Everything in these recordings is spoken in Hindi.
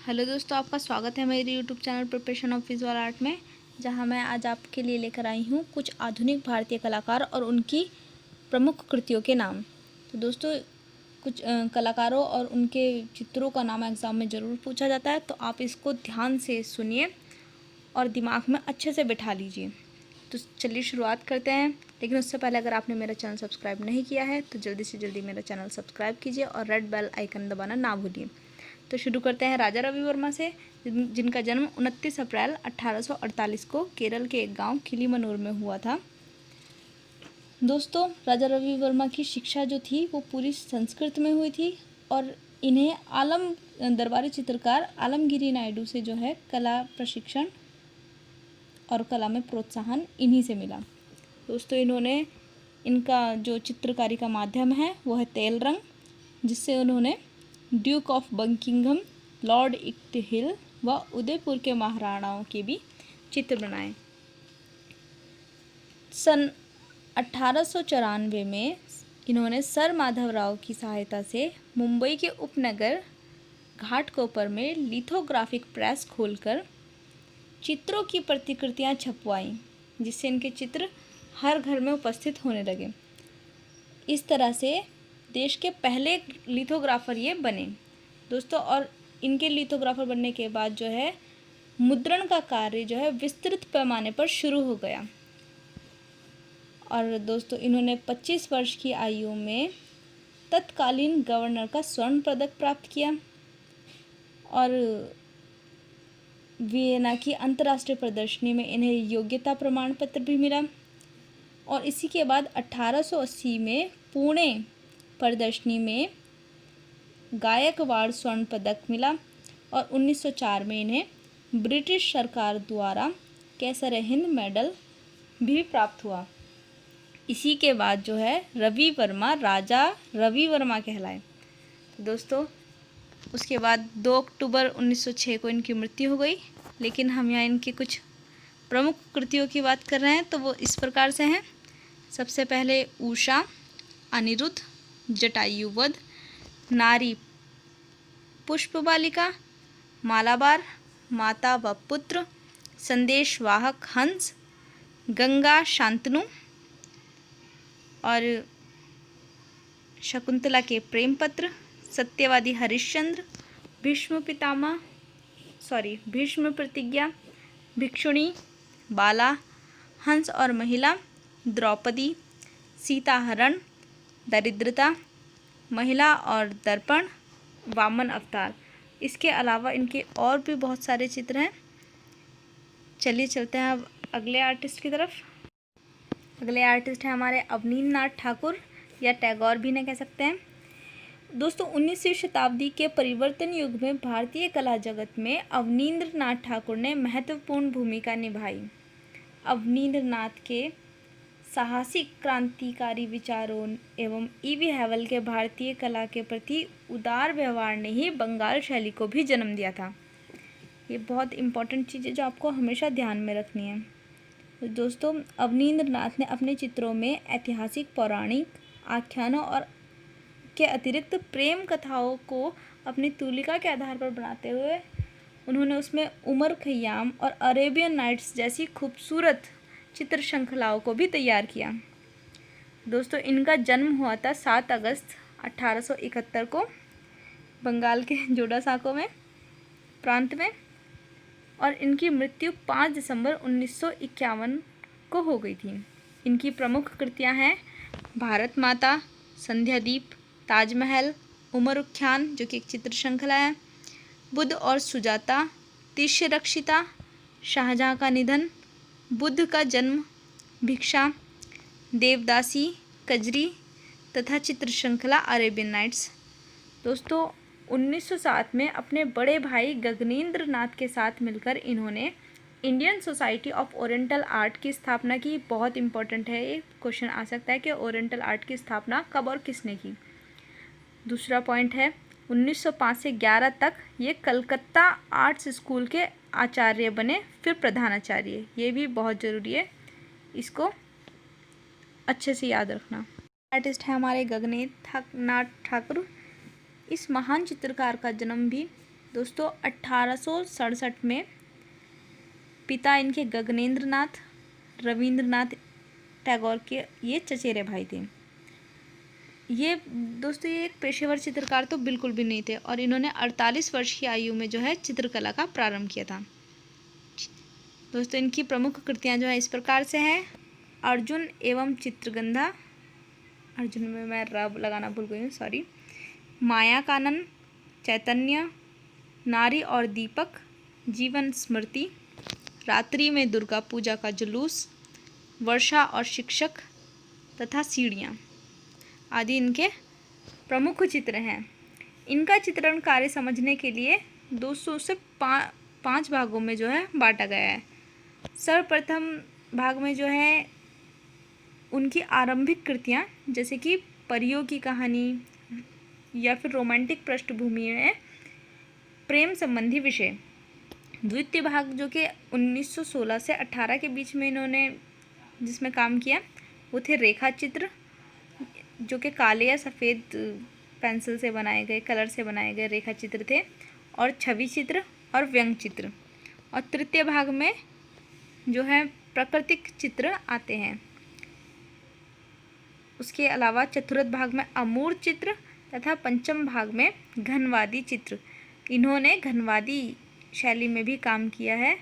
हेलो दोस्तों, आपका स्वागत है मेरे YouTube channel preparation of visual art में, जहां मैं आज आपके लिए लेकर आई हूं कुछ आधुनिक भारतीय कलाकार और उनकी प्रमुख कृतियों के नाम। तो दोस्तों, कुछ कलाकारों और उनके चित्रों का नाम एग्ज़ाम में ज़रूर पूछा जाता है, तो आप इसको ध्यान से सुनिए और दिमाग में अच्छे से बिठा लीजिए। तो चलिए शुरुआत करते हैं। लेकिन उससे पहले अगर आपने मेरा चैनल सब्सक्राइब नहीं किया है तो जल्दी से जल्दी मेरा चैनल सब्सक्राइब कीजिए और रेड बेल आइकन दबाना ना भूलिए। तो शुरू करते हैं राजा रवि वर्मा से, जिनका जन्म 29 अप्रैल 1848 को केरल के एक गांव किलीमनूर में हुआ था। दोस्तों, राजा रवि वर्मा की शिक्षा जो थी वो पूरी संस्कृत में हुई थी और इन्हें दरबारी चित्रकार आलमगिरी नायडू से जो है कला प्रशिक्षण और कला में प्रोत्साहन इन्हीं से मिला। दोस्तों, इनका जो चित्रकारी का माध्यम है वो है तेल रंग, जिससे उन्होंने ड्यूक ऑफ बकिंघम, लॉर्ड इक्टहिल व उदयपुर के महाराणाओं के भी चित्र बनाए। सन 1894 में इन्होंने सर माधवराव की सहायता से मुंबई के उपनगर घाटकोपर में लिथोग्राफिक प्रेस खोलकर चित्रों की प्रतिकृतियां छपवाईं, जिससे इनके चित्र हर घर में उपस्थित होने लगे। इस तरह से देश के पहले लिथोग्राफर ये बने दोस्तों। और इनके लिथोग्राफर बनने के बाद जो है मुद्रण का कार्य जो है विस्तृत पैमाने पर शुरू हो गया। और दोस्तों, इन्होंने 25 वर्ष की आयु में तत्कालीन गवर्नर का स्वर्ण पदक प्राप्त किया और वियना की अंतर्राष्ट्रीय प्रदर्शनी में इन्हें योग्यता प्रमाण पत्र भी मिला। और इसी के बाद 1880 में पुणे प्रदर्शनी में गायकवाड़ स्वर्ण पदक मिला और 1904 में इन्हें ब्रिटिश सरकार द्वारा कैसर हिंद मेडल भी प्राप्त हुआ। इसी के बाद जो है रवि वर्मा राजा रवि वर्मा कहलाए। दोस्तों, उसके बाद 2 अक्टूबर 1906 को इनकी मृत्यु हो गई। लेकिन हम यहाँ इनकी कुछ प्रमुख कृतियों की बात कर रहे हैं, तो वो इस प्रकार से हैं। सबसे पहले उषा, अनिरुद्ध, जटायुवध, नारी पुष्पबालिका, मालाबार, माता व पुत्र, संदेशवाहक हंस, गंगा शांतनु और शकुंतला के प्रेम पत्र, सत्यवादी हरिश्चंद्र, भीष्म प्रतिज्ञा, भिक्षुणी, बाला, हंस और महिला, द्रौपदी, सीताहरण, दरिद्रता, महिला और दर्पण, वामन अवतार। इसके अलावा इनके और भी बहुत सारे चित्र हैं। चलिए चलते हैं अब अगले आर्टिस्ट की तरफ। अगले आर्टिस्ट हैं हमारे अवनींद्र नाथ ठाकुर, या टैगोर भी इन्हें कह सकते हैं। दोस्तों, 19वीं शताब्दी के परिवर्तन युग में भारतीय कला जगत में अवनींद्र नाथ ठाकुर ने महत्वपूर्ण भूमिका निभाई। अवनींद्र नाथ के साहसिक क्रांतिकारी विचारों एवं ई.वी. हैवल के भारतीय कला के प्रति उदार व्यवहार ने ही बंगाल शैली को भी जन्म दिया था। ये बहुत इम्पोर्टेंट चीज़ है जो आपको हमेशा ध्यान में रखनी है। तो दोस्तों, अवनींद्र नाथ ने अपने चित्रों में ऐतिहासिक, पौराणिक आख्यानों और के अतिरिक्त प्रेम कथाओं को अपनी तूलिका के आधार पर बनाते हुए उन्होंने उसमें उमर खयाम और अरेबियन नाइट्स जैसी खूबसूरत चित्र श्रृंखलाओं को भी तैयार किया। दोस्तों, इनका जन्म हुआ था 7 अगस्त 1871 को बंगाल के जोड़ासांको में प्रांत में, और इनकी मृत्यु 5 दिसंबर 1951 को हो गई थी। इनकी प्रमुख कृतियां हैं भारत माता, संध्यादीप, ताजमहल, उमर उख्यान जो कि एक चित्र श्रृंखला है, बुद्ध और सुजाता, तिष्यरक्षिता, शाहजहाँ का निधन, बुद्ध का जन्म, भिक्षा, देवदासी, कजरी तथा चित्र श्रृंखला अरेबियन नाइट्स। दोस्तों, 1907 में अपने बड़े भाई गगनेंद्र नाथ के साथ मिलकर इन्होंने Indian society of oriental art की स्थापना की। बहुत इंपॉर्टेंट है, ये क्वेश्चन आ सकता है कि ओरिएंटल आर्ट की स्थापना कब और किसने की। दूसरा पॉइंट है 1905 से 11 तक ये कलकत्ता आर्ट्स स्कूल के आचार्य बने, फिर प्रधानाचार्य। ये भी बहुत ज़रूरी है, इसको अच्छे से याद रखना। आर्टिस्ट है हमारे गगनेंद्र नाथ ठाकुर। इस महान चित्रकार का जन्म भी दोस्तों 1867 में पिता इनके गगनेंद्र नाथ रविंद्रनाथ टैगोर के ये चचेरे भाई थे। ये दोस्तों ये एक पेशेवर चित्रकार तो बिल्कुल भी नहीं थे और इन्होंने 48 वर्ष की आयु में जो है चित्रकला का प्रारंभ किया था। दोस्तों इनकी प्रमुख कृतियां जो है इस प्रकार से हैं। अर्जुन एवं चित्रगंधा, अर्जुन में मैं रब लगाना भूल गई हूँ, सॉरी। माया कानन, चैतन्य, नारी और दीपक, जीवन स्मृति, रात्रि में दुर्गा पूजा का जुलूस, वर्षा और शिक्षक तथा सीढ़ियाँ आदि इनके प्रमुख चित्र हैं। इनका चित्रण कार्य समझने के लिए 200 से 5 भागों में जो है बांटा गया है। सर्वप्रथम भाग में जो है उनकी आरंभिक कृतियाँ जैसे कि परियों की कहानी या फिर रोमांटिक पृष्ठभूमि में प्रेम संबंधी विषय। द्वितीय भाग जो कि 1916 से 18 के बीच में इन्होंने जिसमें काम किया वो थे रेखा चित्र, जो कि काले या सफ़ेद पेंसिल से बनाए गए, कलर से बनाए गए रेखा चित्र थे, और छवि चित्र और व्यंग चित्र। और तृतीय भाग में जो है प्राकृतिक चित्र आते हैं। उसके अलावा चतुर्थ भाग में अमूर्त चित्र तथा पंचम भाग में घनवादी चित्र। इन्होंने घनवादी शैली में भी काम किया है।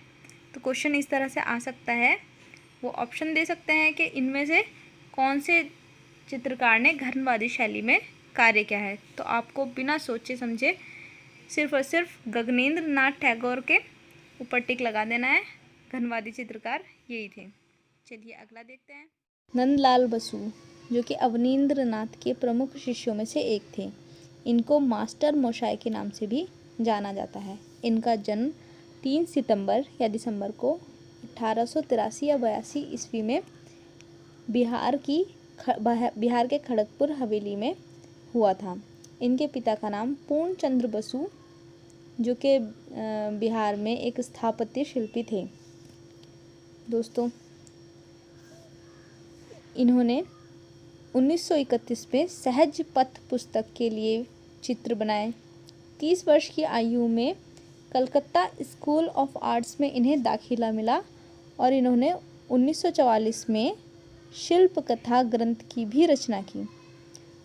तो क्वेश्चन इस तरह से आ सकता है, वो ऑप्शन दे सकते हैं कि इनमें से कौन से चित्रकार ने घनवादी शैली में कार्य किया है। तो आपको बिना सोचे समझे सिर्फ और सिर्फ गगनेंद्र नाथ टैगोर के ऊपर टिक लगा देना है। घनवादी चित्रकार यही थे। चलिए अगला देखते हैं। नंदलाल बसु जो कि अवनींद्र नाथ के प्रमुख शिष्यों में से एक थे। इनको मास्टर मोशाय के नाम से भी जाना जाता है। इनका जन्म 3 सितंबर या दिसंबर को 1883 या 82 ईस्वी में बिहार के खड़गपुर हवेली में हुआ था। इनके पिता का नाम पूर्णचंद्र बसु जो कि बिहार में एक स्थापत्य शिल्पी थे। दोस्तों इन्होंने 1931 में सहज पथ पुस्तक के लिए चित्र बनाए। 30 वर्ष की आयु में कलकत्ता स्कूल ऑफ आर्ट्स में इन्हें दाखिला मिला और इन्होंने 1944 में शिल्प कथा ग्रंथ की भी रचना की।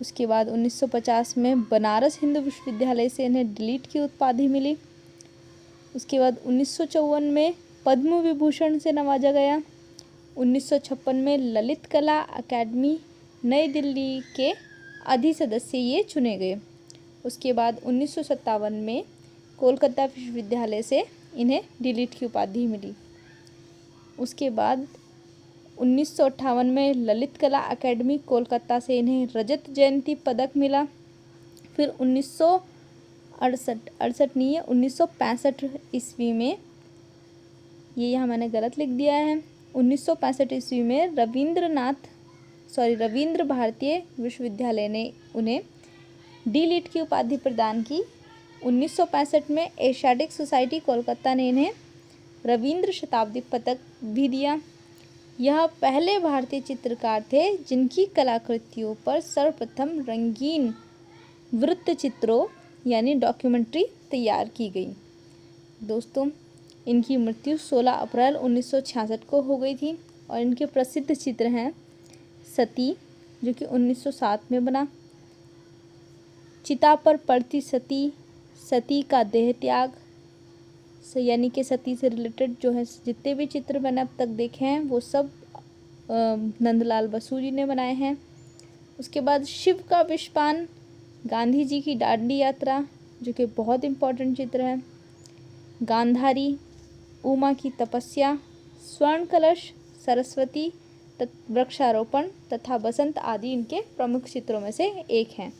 उसके बाद 1950 में बनारस हिंदू विश्वविद्यालय से इन्हें डिलीट की उपाधि मिली। उसके बाद 1954 में पद्म विभूषण से नवाजा गया। 1956 में ललित कला अकादमी नई दिल्ली के अधिसदस्य ये चुने गए। उसके बाद 1957 में कोलकाता विश्वविद्यालय से इन्हें डिलीट की उपाधि मिली। उसके बाद 1958 में ललित कला अकादमी कोलकाता से इन्हें रजत जयंती पदक मिला। फिर 1965 ईस्वी में, ये यहाँ मैंने गलत लिख दिया है, 1965 ईस्वी में रविंद्र भारतीय विश्वविद्यालय ने उन्हें डी.लिट की उपाधि प्रदान की। 1965 में एशियाटिक सोसाइटी कोलकाता ने इन्हें रविंद्र शताब्दी पदक भी दिया। यह पहले भारतीय चित्रकार थे जिनकी कलाकृतियों पर सर्वप्रथम रंगीन वृत्त चित्रों यानी डॉक्यूमेंट्री तैयार की गई। दोस्तों इनकी मृत्यु 16 अप्रैल 1966 को हो गई थी और इनके प्रसिद्ध चित्र हैं सती जो कि 1907 में बना, चिता पर पड़ती सती, सती का देह त्याग, यानी कि सती से रिलेटेड जो है जितने भी चित्र मैंने अब तक देखे हैं वो सब नंदलाल बसु जी ने बनाए हैं। उसके बाद शिव का विषपान, गांधी जी की दांडी यात्रा जो कि बहुत इम्पोर्टेंट चित्र है, गांधारी, उमा की तपस्या, स्वर्ण कलश, सरस्वती, वृक्षारोपण तथा बसंत आदि इनके प्रमुख चित्रों में से एक हैं।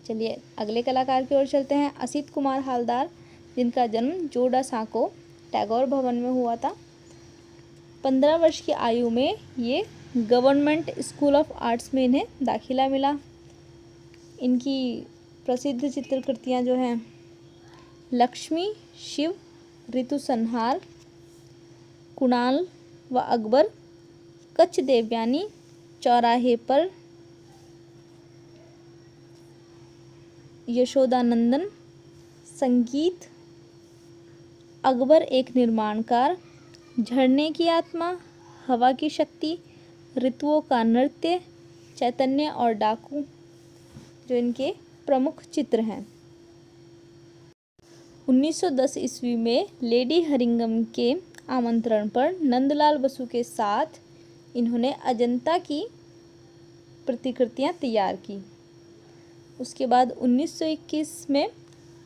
चलिए अगले कलाकार की ओर चलते हैं। असित कुमार हालदार जिनका जन्म जोड़ा साको टैगोर भवन में हुआ था। 15 वर्ष की आयु में ये गवर्नमेंट स्कूल ऑफ आर्ट्स में इन्हें दाखिला मिला। इनकी प्रसिद्ध चित्रकृतियाँ जो हैं लक्ष्मी, शिव, ऋतु संहार, कुणाल व अकबर, कच्छ देवयानी, चौराहे पर, यशोदानंदन, संगीत, अकबर एक निर्माणकार, झरने की आत्मा, हवा की शक्ति, ऋतुओं का नृत्य, चैतन्य और डाकू जो इनके प्रमुख चित्र हैं। 1910 ईस्वी में लेडी हरिंगम के आमंत्रण पर नंदलाल बसु के साथ इन्होंने अजंता की प्रतिकृतियां तैयार की। उसके बाद 1921 में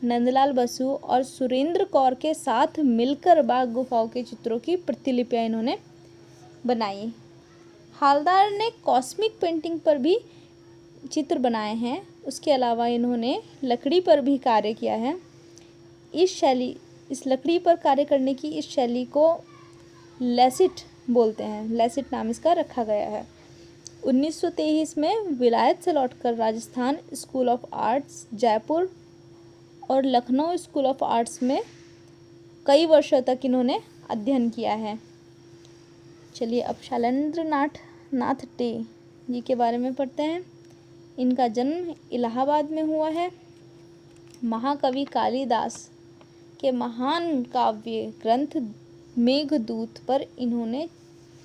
नंदलाल बसु और सुरेंद्र कौर के साथ मिलकर बाघ गुफाओं के चित्रों की प्रतिलिपियां इन्होंने बनाई। हालदार ने कॉस्मिक पेंटिंग पर भी चित्र बनाए हैं। उसके अलावा इन्होंने लकड़ी पर भी कार्य किया है। इस लकड़ी पर कार्य करने की इस शैली को लेसिट बोलते हैं। लेसिट नाम इसका रखा गया है। 1923 में विलायत से लौटकर Rajasthan school of arts Jaipur और लखनऊ स्कूल ऑफ आर्ट्स में कई वर्षों तक इन्होंने अध्ययन किया है। चलिए अब शैलेंद्र नाथ डे जी के बारे में पढ़ते हैं। इनका जन्म इलाहाबाद में हुआ है। महाकवि कालिदास के महान काव्य ग्रंथ मेघदूत पर इन्होंने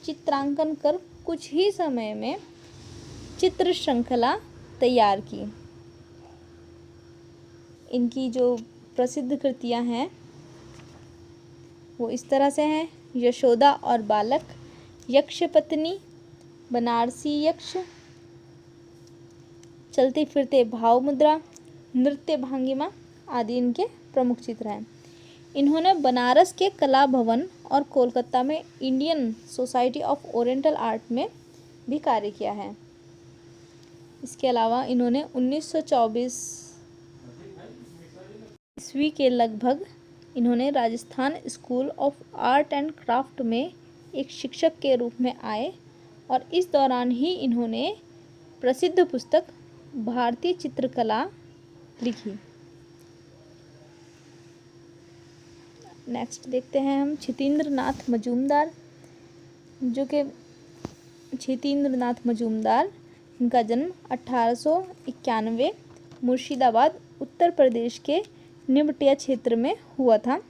चित्रांकन कर कुछ ही समय में चित्र श्रृंखला तैयार की। इनकी जो प्रसिद्ध कृतियां हैं वो इस तरह से हैं: यशोदा और बालक, यक्षपत्नी, बनारसी यक्ष, चलते फिरते भाव मुद्रा, नृत्य भंगिमा आदि इनके प्रमुख चित्र हैं। इन्होंने बनारस के कला भवन और कोलकाता में Indian society of oriental art में भी कार्य किया है। इसके अलावा इन्होंने 1924 ईस्वी के लगभग इन्होंने Rajasthan school of art and craft में एक शिक्षक के रूप में आए और इस दौरान ही इन्होंने प्रसिद्ध पुस्तक भारतीय चित्रकला लिखी। नेक्स्ट देखते हैं हम क्षितेंद्र नाथ मजूमदार, जो कि क्षितेंद्र नाथ मजूमदार, इनका जन्म 1891 मुर्शिदाबाद उत्तर प्रदेश के निमटिया क्षेत्र में हुआ था।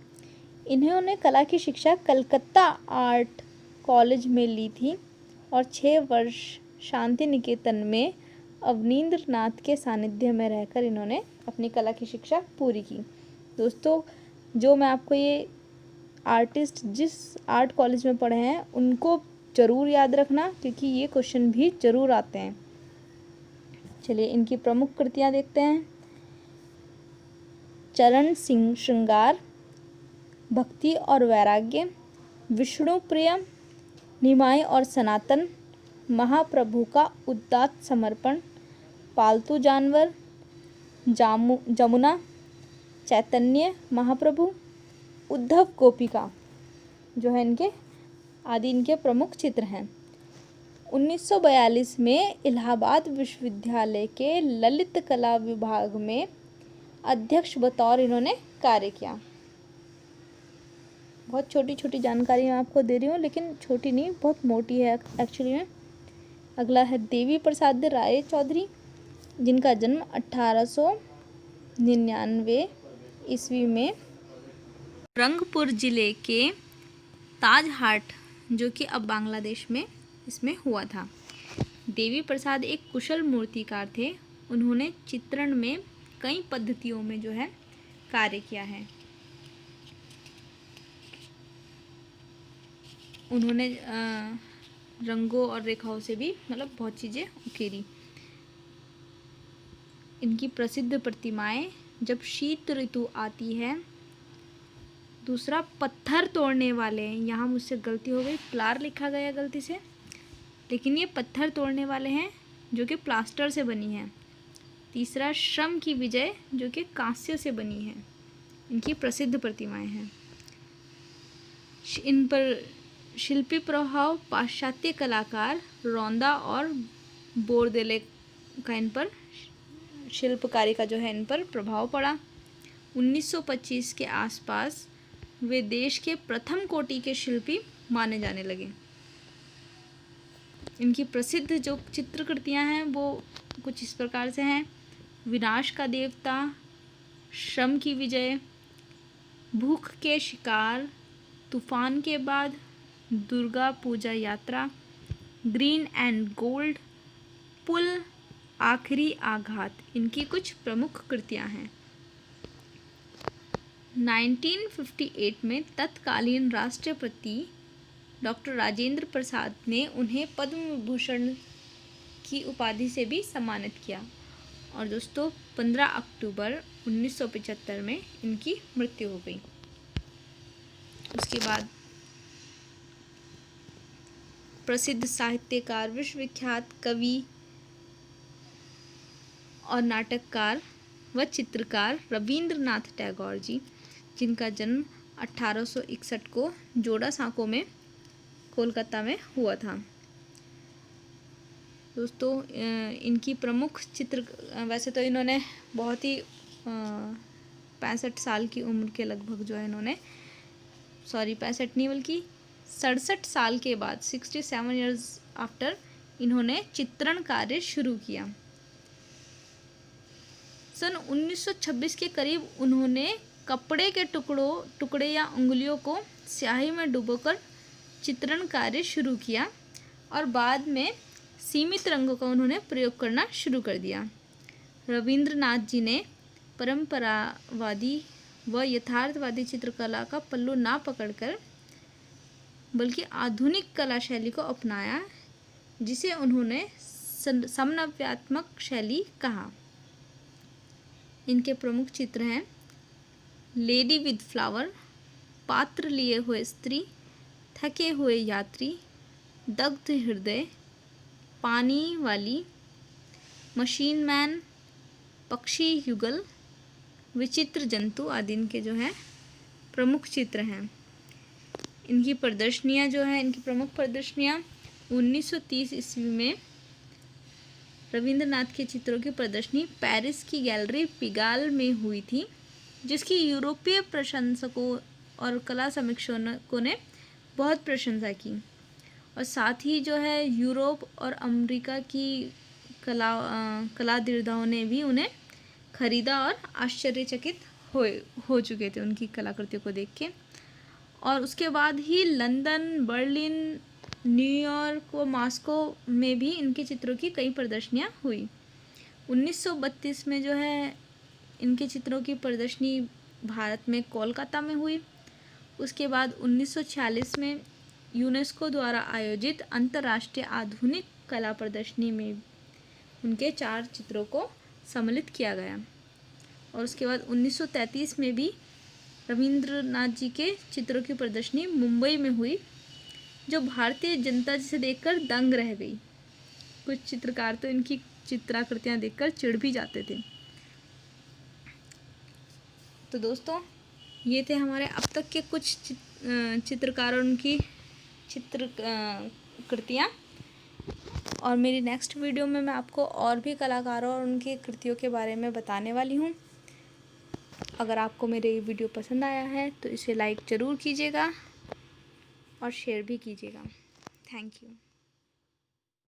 इन्होंने कला की शिक्षा कलकत्ता आर्ट कॉलेज में ली थी और 6 वर्ष शांति निकेतन में अवनींद्र नाथ के सानिध्य में रहकर इन्होंने अपनी कला की शिक्षा पूरी की। दोस्तों, जो मैं आपको ये आर्टिस्ट जिस आर्ट कॉलेज में पढ़े हैं उनको ज़रूर याद रखना, क्योंकि ये क्वेश्चन भी ज़रूर आते हैं। चलिए इनकी प्रमुख कृतियाँ देखते हैं। चरण सिंह श्रृंगार, भक्ति और वैराग्य, विष्णु प्रिय, निमाई और सनातन, महाप्रभु का उदात्त समर्पण, पालतू जानवर, जमुना, चैतन्य महाप्रभु, उद्धव गोपिका जो है इनके प्रमुख चित्र हैं। 1942 में इलाहाबाद विश्वविद्यालय के ललित कला विभाग में अध्यक्ष बतौर इन्होंने कार्य किया। बहुत छोटी छोटी जानकारी मैं आपको दे रही हूँ, लेकिन छोटी नहीं, बहुत मोटी है एक्चुअली में। अगला है देवी प्रसाद राय चौधरी, जिनका जन्म 1899 ईस्वी में रंगपुर ज़िले के ताजहाट, जो कि अब बांग्लादेश में इसमें हुआ था। देवी प्रसाद एक कुशल मूर्तिकार थे। उन्होंने चित्रण में कई पद्धतियों में जो है कार्य किया है। उन्होंने रंगों और रेखाओं से भी बहुत चीज़ें उकेरी। इनकी प्रसिद्ध प्रतिमाएं जब शीत ऋतु आती है। दूसरा, पत्थर तोड़ने वाले, यहाँ मुझसे गलती हो गई, प्लार लिखा गया गलती से, लेकिन ये पत्थर तोड़ने वाले हैं जो कि प्लास्टर से बनी है। तीसरा, श्रम की विजय, जो कि कांस्य से बनी है। इनकी प्रसिद्ध प्रतिमाएं हैं। इन पर शिल्पी प्रभाव पाश्चात्य कलाकार रौंदा और बोरदेले का इन पर शिल्पकारी का जो है इन पर प्रभाव पड़ा। 1925 के आसपास वे देश के प्रथम कोटि के शिल्पी माने जाने लगे। इनकी प्रसिद्ध जो चित्रकृतियां हैं वो कुछ इस प्रकार से हैं: विनाश का देवता, श्रम की विजय, भूख के शिकार, तूफान के बाद, दुर्गा पूजा यात्रा, ग्रीन एंड गोल्ड, पुल, आखिरी आघात इनकी कुछ प्रमुख कृतियां हैं। 1958 में तत्कालीन राष्ट्रपति डॉक्टर राजेंद्र प्रसाद ने उन्हें पद्म विभूषण की उपाधि से भी सम्मानित किया। और दोस्तों 15 अक्टूबर 1975 में इनकी मृत्यु हो गई। उसके बाद प्रसिद्ध साहित्यकार, विश्वविख्यात कवि और नाटककार व चित्रकार रविंद्रनाथ टैगोर जी, जिनका जन्म 1861 को जोड़ा सांको में कोलकाता में हुआ था। दोस्तों इनकी प्रमुख वैसे तो इन्होंने बहुत ही 65 साल की उम्र के लगभग जो है इन्होंने 65 नहीं बल्कि 67 साल के बाद 67 ईयर्स आफ्टर इन्होंने चित्रण कार्य शुरू किया। सन 1926 के करीब उन्होंने कपड़े के टुकड़े या उंगलियों को स्याही में डुबोकर चित्रण कार्य शुरू किया और बाद में सीमित रंगों का उन्होंने प्रयोग करना शुरू कर दिया। रविंद्रनाथ जी ने परंपरावादी व यथार्थवादी चित्रकला का पल्लू ना पकड़कर बल्कि आधुनिक कला शैली को अपनाया, जिसे उन्होंने समनव्यात्मक शैली कहा। इनके प्रमुख चित्र हैं लेडी विद फ्लावर, पात्र लिए हुए स्त्री, थके हुए यात्री, दग्ध हृदय, पानी वाली, मशीन मैन, पक्षी युगल, विचित्र जंतु आदि इनके जो है प्रमुख चित्र हैं। इनकी प्रदर्शनियाँ जो हैं, इनकी प्रमुख प्रदर्शनियाँ 1930 ईस्वी में रविंद्रनाथ के चित्रों की प्रदर्शनी पेरिस की गैलरी पिगाल में हुई थी, जिसकी यूरोपीय प्रशंसकों और कला समीक्षकों ने बहुत प्रशंसा की। और साथ ही जो है यूरोप और अमेरिका की कलादिर्दाओं ने भी उन्हें खरीदा और आश्चर्यचकित हो चुके थे उनकी कलाकृतियों को देख के। और उसके बाद ही लंदन, बर्लिन, न्यूयॉर्क व मॉस्को में भी इनके चित्रों की कई प्रदर्शनियाँ हुई। 1932 में जो है इनके चित्रों की प्रदर्शनी भारत में कोलकाता में हुई। उसके बाद 1946 में यूनेस्को द्वारा आयोजित अंतर्राष्ट्रीय आधुनिक कला प्रदर्शनी में उनके 4 चित्रों को सम्मिलित किया गया। और उसके बाद 1933 में भी रविंद्रनाथ जी के चित्रों की प्रदर्शनी मुंबई में हुई, जो भारतीय जनता जिसे देखकर दंग रह गई। कुछ चित्रकार तो इनकी चित्राकृतियाँ देखकर चिढ़ भी जाते थे। तो दोस्तों ये थे हमारे अब तक के कुछ चित्रकारों की कृतियाँ। और मेरी नेक्स्ट वीडियो में मैं आपको और भी कलाकारों और उनकी कृतियों के बारे में बताने वाली हूँ। अगर आपको मेरे ये वीडियो पसंद आया है तो इसे लाइक ज़रूर कीजिएगा और शेयर भी कीजिएगा। Thank you.